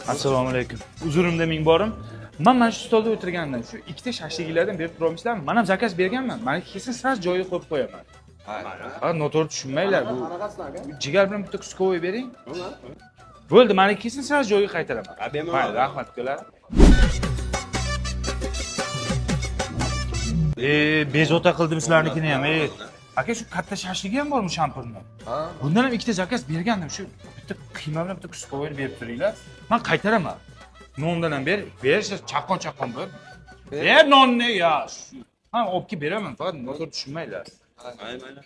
Assalomu alaykum. Uzurimda ming borim. Men shu stolda o'tirgandim. Shu ikkita shashliglardan berib turolmaysizlarmi? Men ham zakaz berganman. Meni kesin sras joyiga qo'yib qo'yaman. Ha, noto'g'ri tushunmanglar. Bu jigar bilan bitta kuskovoy bering. Bo'ldi, meni kesin sras joyiga qaytaraman. Mayli, rahmat ukalar. Bezovta qildim sizlarnikini ham. Aka, shu katta shashligi ham bormi shampurni? Bundan ham ikkita zakaz bergandim. Shu bitta qiyma bilan bitta kuskovoyni berib turinglar. Men qaytaraman. Nondan ham berish chaqqon bo'l. Ber nonni ya. Ha, olib kelib beraman, faqat noto'g'ri tushunmanglar. Mayli.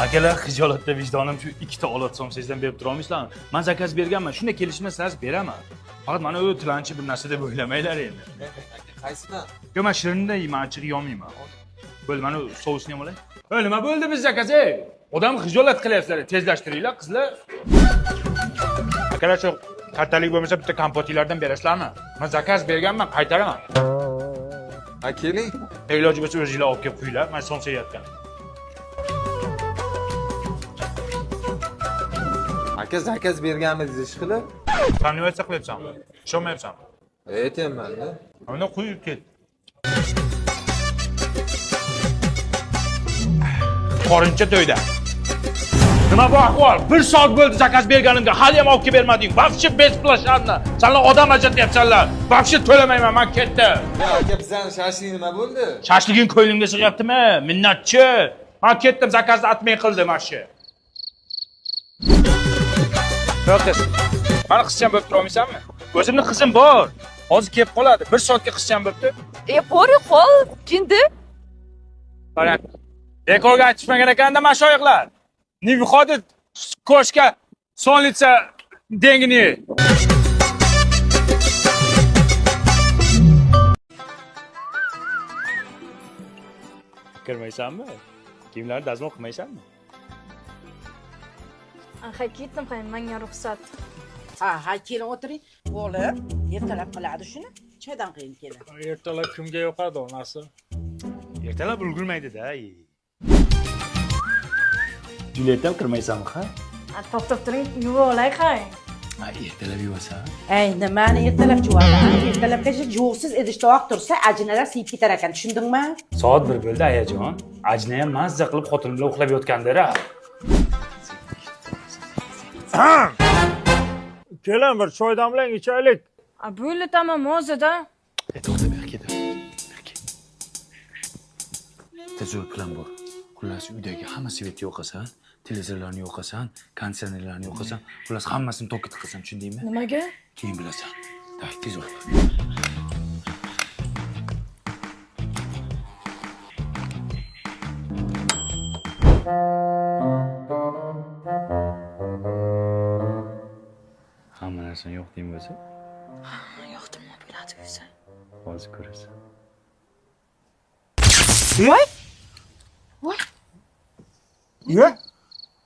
Akalar, xijolatda vijdonim shu ikkita olot somsangizdan berib turolmaysizlarmi? Men zakaz berganman, shunday kelishmasangiz beraman. Faqat mana u tilanchi bir narsa deb o'ylamanglar endi. Qaysidan? Yo, men shirindan yeyman, achchig'i yolmayman. Bo'ldi, mana u sousni ham olay. Nima bo'ldi biz zakaz? Odam xijolat qilyapsizlar, tezlashtiringlar, qizlar. Akalar, shu kattalik bo'lmasa bitta kompotinglardan berasizlarmi? Men zakaz berganman, qaytaraman. Ha, keling. Iloji bo'lsa o'zingizlar olib kelib qo'yinglar, men somsayotgan. Aka zakaz berganmiz ishqilib. Qaniyatsa qilyapsanmi? Ishonmayapsanmi? Aytayman-da. Mana qo'yib ket. Qorincha to'yda. Nima bu ahvol? 1 soat bo'ldi zakaz berganimda, hali ham olib kelib bermading. Vobshe besplashadni. Sanlar odam ajatyapsanlar. Vobshe to'lamayman, men ketdim. Ya aka, bizning shashlik nima bo'ldi? Shashliging ko'ylingga sig'yaptimi? Minnatchi. Men ketdim, zakazni atmay qildim ashi. Yo'q, meni qizcham bo'lib turolmaysanmi? O'zimning qizim bor. Hozir kelib qoladi. 1 soatga qizcham bo'libdi. Pori qol, jindi. Qarang. Bekorga aytishmagan ekanda mashoyixlar. Не выходит кошка солнца дengni. Kirmaysanmi? Kiyimlarni dazmol qilmaysanmi? Ha, ketdim, menga ruxsat. Ha, keling o'tiring. O'g'lim, ertalab qiladi shuni. Choydan qiyin keladi. Ertalab kimga yoqadi onasi? Ertalab ulgurmaydi-da. Julietdan kirmaysanmi, ha? To'xtab turing, yuvolay qay. Ha, ertalab yuvasan. Ey, nimani ertalab chuvaman? Ertalabgacha jo'qsiz idishda oq tursa, ajinalar siyib ketar ekan, tushundingmi? Soat 1 bo'ldi, ayajon. Ajna ham mazza qilib xotinim bilan uxlab yotgandir-a. Keling bir choy damlang ichaylik. Bo'ldi, tamam, hozirda. To'xta, ber ket. Tezroq plan bor. Xullas, uydagi hamma svet yo'qasan, televizorlarni yo'qasan, konditsionerlarni yo'qasan, xullas hammasini to'kit qilsan, tushundingmi? Nimaga? Keyin bilasan. Day, tezroq. Hamma narsa yo'q deyim bo'lsa, Yo'qdim, bo'ladi o'zi. hozir ko'rasan. Voy! Ye?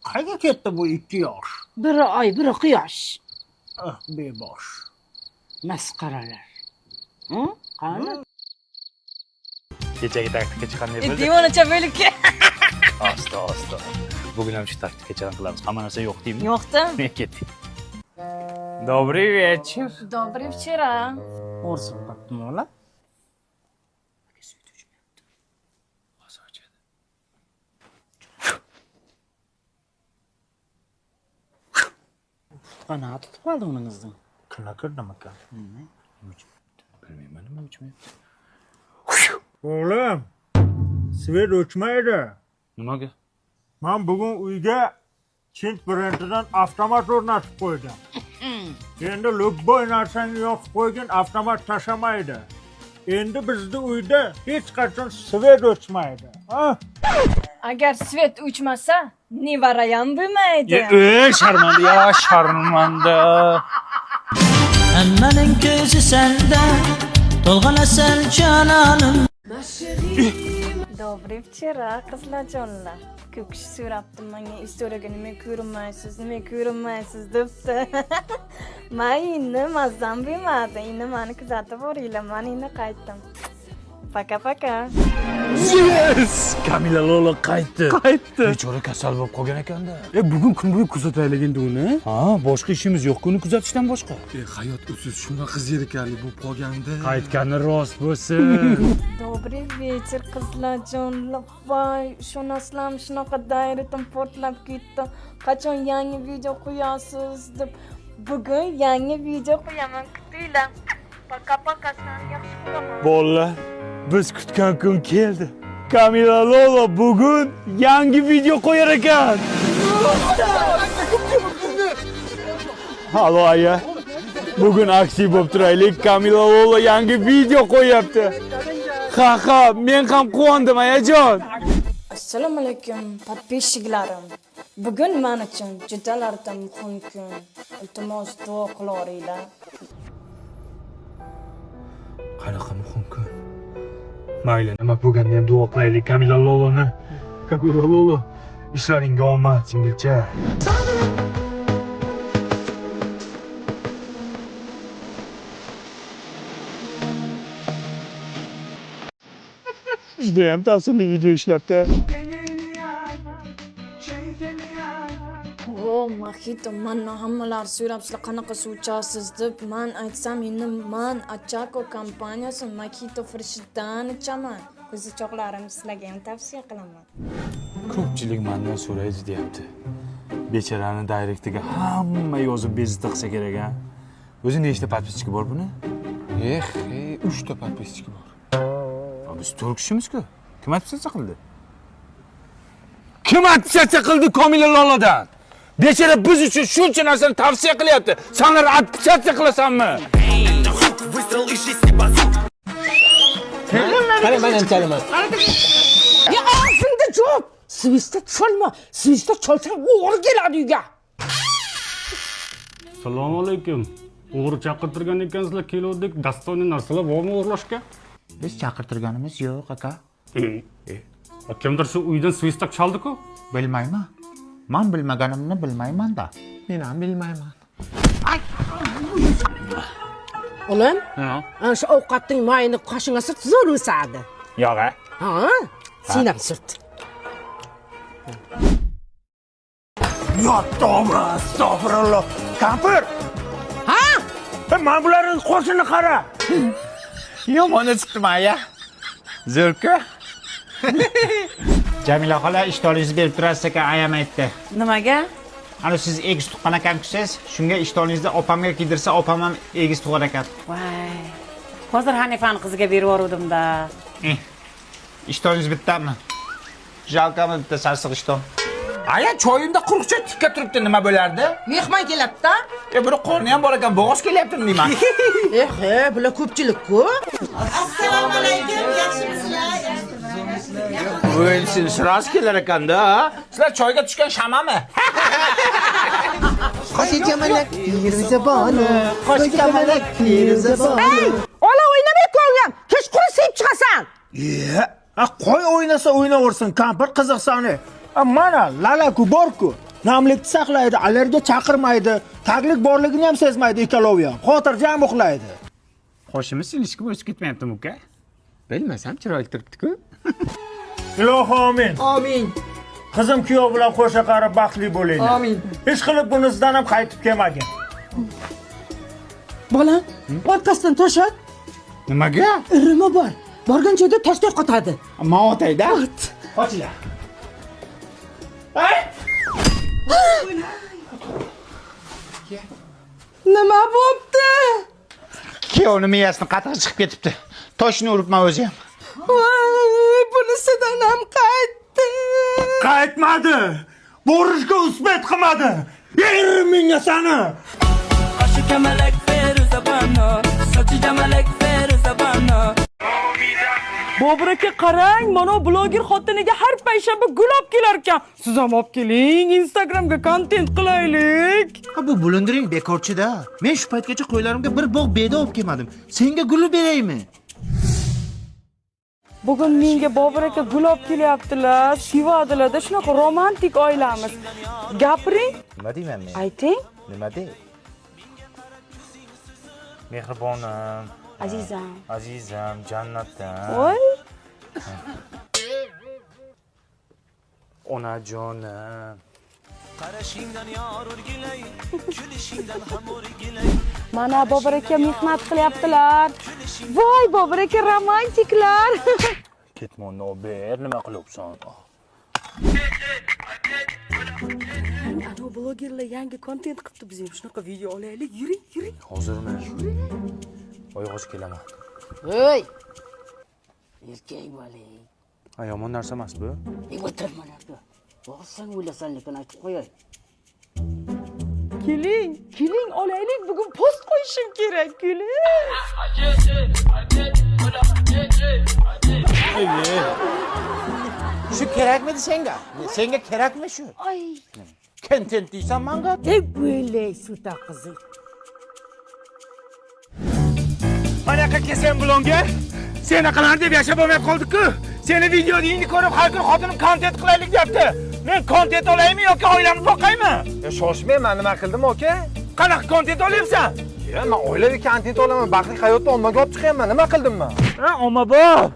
Qayga ketdi bu 2 yosh? Biri oy, biri quyosh. Bebosh. Masqaralar. Qani? Kechagi taktikachi qanday bo'ldi? Devonacha bo'lib ket. Asta. Bugun ham shu taktikachidan qilamiz. Hamma narsa yo'q deymi? Yo'qdim. Men ketdim. Добрый вечер. Добрый вчера. O'rsin qaptimi ola? Qana tutib qoldi uningizdan. Kina kirdim aka. Bilmayman nima uchmayapti. O'g'lim, svet o'chmaydi. Nimaga? Men bugun uyga Chint brendidan avtomat o'rnatib qo'ydim. Endi любой narsani yoqib qo'ygin, avtomat tashamaydi. Endi bizning uyda hech qachon svet o'chmaydi. Agar svet o'chmasa, nevarayam bo'lmaydi. Sharmanda. Hammaning ko'zi senda, to'lg'anasan jononim. Добрый вчера, qizlarjonlar. Ko'p kishi so'rabdi menga istoriyaga nima ko'rinmaysiz debdi. Men endi mazzam bo'lmadi. Endi meni kuzatib boringlar. Men endi qaytdim. Paka. Yes! Kamila Lola qaytdi. Bechora kasal bo'lib qolgan ekanda. Bugun kun bo'yi kuzataylik endi uni. Ha, boshqa ishimiz yo'q, uni kuzatishdan boshqa. Hayot usiz shunaqa zerikarli bo'lib qolganda. Qaytgani rost bo'lsin. Добрый вечер, qizlarjonlar. Voy, ishonasizlarmi, shunaqa dayratim portlab ketdi. Qachon yangi video qo'yasiz deb. Bugun yangi video qo'yaman, kutinglar. Paka, seni yaxshi ko'raman. Bolalar, biz kutgan kun keldi. Kamila Lola bugun yangi video qo'yar ekan. Halo aya. Bugun aksiya bo'lib turaylik. Kamila Lola yangi video qo'yapti. Ha, men ham quvondim ayajon. Assalomu alaykum, podpисчикларым. Bugun men uchun juda muhim kun. Iltimos duo qilaveringlar. Qanaqa muhim kun? Mayli, nima bo'lganda ham duo qilaylik Kamila Lolani. Kamila Lola, ishlaringga omad, singilcha. Judayam ta'sirli video ishlabdi. Mahito, manni hammalar so'rab sizlar qanaqa suv ichasiz deb men aytsam, endi men Achako kompaniyasi Mahito Freshdan ichaman. Qo'zichoqlarim sizlarga ham tavsiya qilaman. Ko'pchilik mendan so'raydi deyapti. Bechorani direktiga hamma yozib bezitib qilsa kerak a. O'zi nechta podpischiki bor buni? 3 ta podpischiki bor. Biz 4 kishimiz-ku. Kim atpichacha qildi? Kim atpichacha qildi Kamila Loladan? Bechora biz uchun shuncha narsani tavsiya qilyapti. Senlar atpichacha qilasanmi? Qani men ham chalaman. Ya og'zingda jo'p. Svistda cholma. Svistda cholsang o'g'ri keladi uyga. Assalomu alaykum. O'g'ri chaqirtirgan ekansizlar, keluvdik. Dastoniy narsalar bormi o'g'irlashga? Biz chaqirtirganimiz yo'q, aka. Kimdir shu uydan svistak chaldi-ku? Bilmayman. Men bilmaganimni bilmayman-da. Men ham bilmayman. Olam? Ana shu ovqatning mayini qoshingga surt zo'r o'sadi. Yo'q a? Ha? Sen ham surt. Ya to'g'ri, astag'firulloh. Kampir. Ha? Men bularning qo'shini qara. Yomon chiqdimi aya? Zo'rku. Jamila xola ishtoringizni berib turasiz ekan, ayam aytdi. Nimaga? Ana siz egiz tuqqan ekansiz, shunga ishtoringizni opamga kiydirsa, opam ham egiz tug'ar ekan. Voy. Hozir Hanifani qiziga berib yubordim-da. Ishtoringiz bittami? Jalkami bitta sarsiq ishton. Aya, choyimda quruqcha tikka turibdi, nima bo'lardi? Mehmon keladi-da. Buni qorni ham bor ekan, bo'g'oz kelyaptimi deyman. Bular ko'pchilik-ku. Assalomu alaykum, yaxshimisizlar? Voy, siz ras kelar ekanda. Sizlar choyga tushgan shamami? Qo'shikamalak, Firuzabono. Qo'shikamalak, Firuzabono. Ola o'ynamay qo'ygan. Kechqurun sevib chiqasan. Qo'y o'ynasa o'ynaversin, kampir qiziqsani. Mana lalaku borku. Namlikni saqlaydi, allergiya chaqirmaydi, taglik borligini ham sezmaydi ekologiya. Xotirjam uxlaydi. Qo'shimiz ilishki o'sib ketmayaptimi, uka? Bilmasam, chiroyli turibdi-ku. Ilohi amin. Amin. Qizim kuyov bilan qo'sha qarib baxtli bo'linglar. Amin. Hech qilib bunisidan ham qaytib kelmagin. Bolam, podkastdan tashat. Nimaga? Irimi bor. Borgan joyda tashlay qotadi. Men otayda. Ochinglar. Nima bo'pti? Kuyovni miyasini qattiq chiqib ketibdi. Toshni uribman o'zi ham. Voy, bunisidan ham qaytdi. Qaytmadi. Borishga usbat qilmadi. Menga sani. Qo'shikamalak Firuzabono, sochigamalak Firuzabono. Bobur aka qarang, mana bloger xotiniga har payshanba gul olib kelar ekan. Siz ham olib keling, Instagramga kontent qilaylik. Bu bulundiring bekorchi-da. Men shu paytgacha qo'ylarimga bir bog' beda olib kelmadim. Senga gul beraymi? Bugun menga Bobur aka gul olib kelyaptilar, sevadilar-da, shunaqa romantik oilamiz. Gapiring. Nima deyman men? Ayting. Nima dey? Mehribonim, Azizam. azizam, jannatdan. Voy, Onajonim. Mana Bobur aka mehnat qilyaptilar. Voy Bobur aka romantiklar. Ketmonni ober, nima qilyapsan? Ana blogerlar yangi kontent qilibdi, biz ham shunaqa video olaylik. Yuring. Hozirmi? Oyog'iz kelaman. Voy. Erkak bo'ling. Yomon narsa emas bu. O'tir mana bu. Sen o'ylasan lekin aytib qo'yay. Keling olaylik. Bugun post qo'yishim kerak, keling. Shu kerakmidi senga? Senga kerakmi shu? Ay. Content deysan menga? Deb o'ylay suta qizi. Qanaqa kelsan blogga? Seni qilar deb yashab olmay qoldik-ku. Seni videoingni ko'rib har kun xotinim kontent qilaylik deyapti. Men kontent olaymi yoki oilamni boqaymi? Shoshmayman, nima qildim aka? Qanaqa kontent olyapsan? Men oilaviy kontent olaman, baxtli hayotni ommaga olib chiqyapman. Nima qildim men? Ha, ommabop.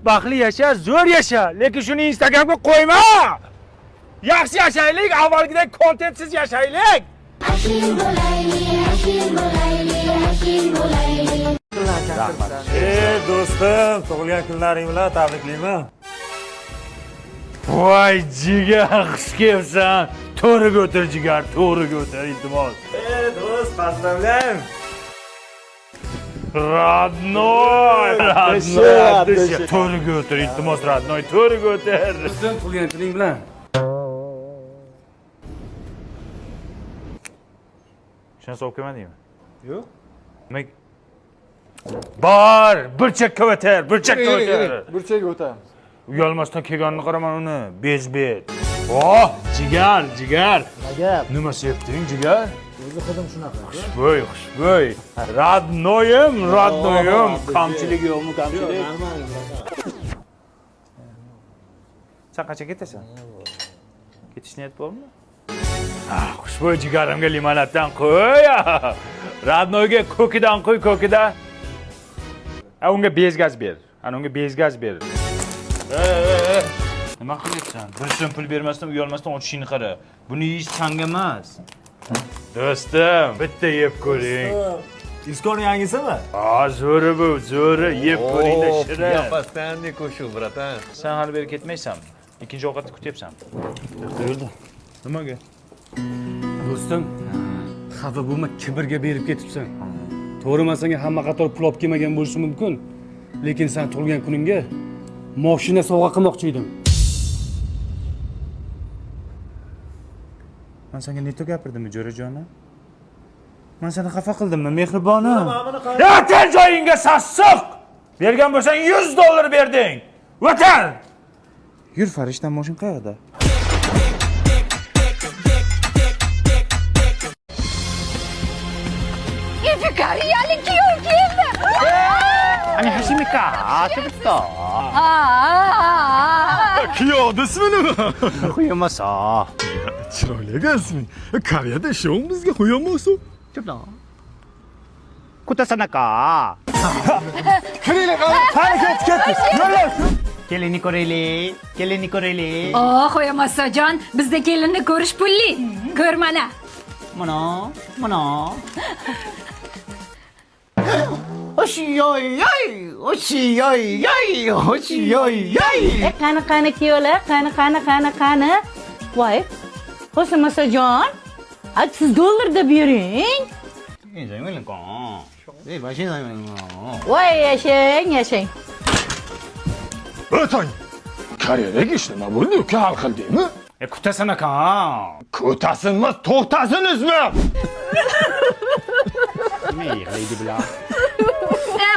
Baxtli yasha, zo'r yasha, lekin shuni Instagramga qo'yma. Yaxshi yashaylik, avvalgidek kontentsiz yashaylik. Do'stim, tug'ilgan kunlaring bilan tabriklayman. Voy jigar, xush kelibsan. To'g'riga o'tir jigar, to'g'riga o'tir, iltimos. Do'st, поздравляем. Radnoy. To'g'riga o'tir, iltimos Radnoy, to'g'riga o'tir. Sen tug'ilgan kuning bilan. Shuni solib kelmadingmi? Yo'q. Nima? Bor, burchakka o'tir, burchakka o'tir. Burchaga o'tamiz. Uyalmasdan kelganini qaraman uni, bezbet. Oh, jigar. Nima sepding, jigar? O'zi xudim shunaqa. Xushbo'y. Radnoyim. Kamchilik yo'qmi, kamchilik? Sen qachon ketasan? Ketish niyat bormi? Xushbo'y jigarimga limonaddan qo'y. Radnoyga ko'kidan qo'y, ko'kida. Unga bezgaz ber. Unga bezgaz ber. Nima qilyapsan? Bir so'm pul bermasdan, uyalmasdan ochishingni qara. Buni yeyish sanga emas. Do'stim, bitta yeb ko'ring. Iskon yangisimi? Zo'ri bu, zo'ri. Yeb ko'ringda shirin. Yapasdan qo'shuv, bratan. Sen hali beri ketmaysanmi? Ikkinchi ovqatni kutyapsanmi? Yo'lda. Nimaga? Do'stim, xafa bo'lma, kibrga berib ketibsan. To'g'ri, men senga hamma qator pul olib kelmagan bo'lishi mumkin. Lekin sen tug'ilgan kuningga mashina sovg'a qilmoqchi edim. Men senga neto gapirdimmi, jo'rajonim? Men seni xafa qildimmi, mehribonim? Yo'tal joyingga sassiq! Bergan bo'lsang $100 berding. O'tar! Yur, farishtam, mashin qayerda? Fikariyalik kuyov keldi. Ani Hashimika, atibda. Kuyov desmi nima? Qo'yamasa. Chiroyli ekansan. Koreyada ishon bizga qo'yamasa. Chupda. Kutasanaka. Kiraylik, harakat ketdik. Kelini ko'raylik. Qo'yamasajon, bizda kelinni ko'rish pulli. Ko'r mana. Mana. Qani kuyovlar, qani. Voy. Qo'shmasajon, siz dollarda bering. Voy, yashang. O'tang. Koreyadagi ish nima bo'ldi? Uka hal qildingmi? Kutasanaka. Ko'tasinmas, to'xtasinizmi? Nima yig'laydi bular?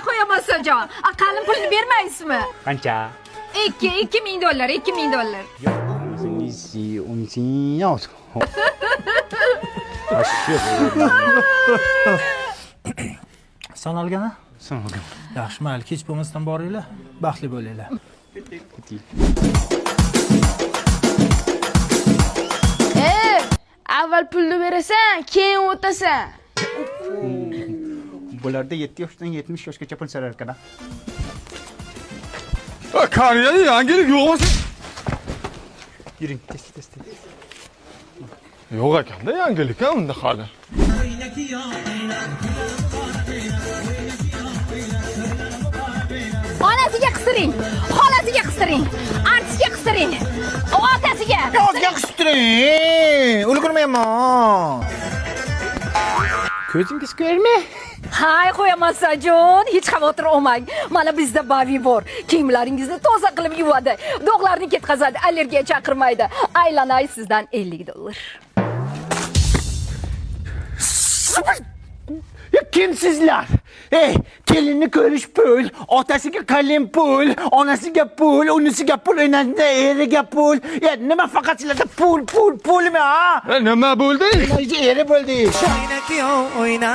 Qo'yamasajon, qalin pulni bermaysizmi? Qancha? $2,000. Sanalgana? Yaxshi, mayli, kech bo'lmasdan boringlar. Baxtli bo'linglar. Avval pulni berasan, keyin o'tasan. Bularda 7 yoshdan 70 yoshgacha pul so'rar ekan. Kariyada yangilik yo'q bo'lsa. Yuring, tez. Yo'q ekanda yangilik ham unda hali. Onasiga qisiring, xolasiga qisiring, artistga qisiring, otasiga. Yozga qistirang. Ulgurmayman. Ko'zingiz ko'rma? Hay qo'yamasan, hech xavotir olmang. Mana bizda Bavi bor. Kiyimlaringizni toza qilib yuvadi, dog'larni ketkazadi, allergiya chaqirmaydi. Aylanay sizdan $50. Ya kimsizlar? Kelinni ko'rish pul, otasiga qalin pul, onasiga pul, unisiga pul, enasiga eriga pul. Ya nima faqat sizlarda pulmi ha? Nima bo'ldi? Eri bo'ldi. Oyna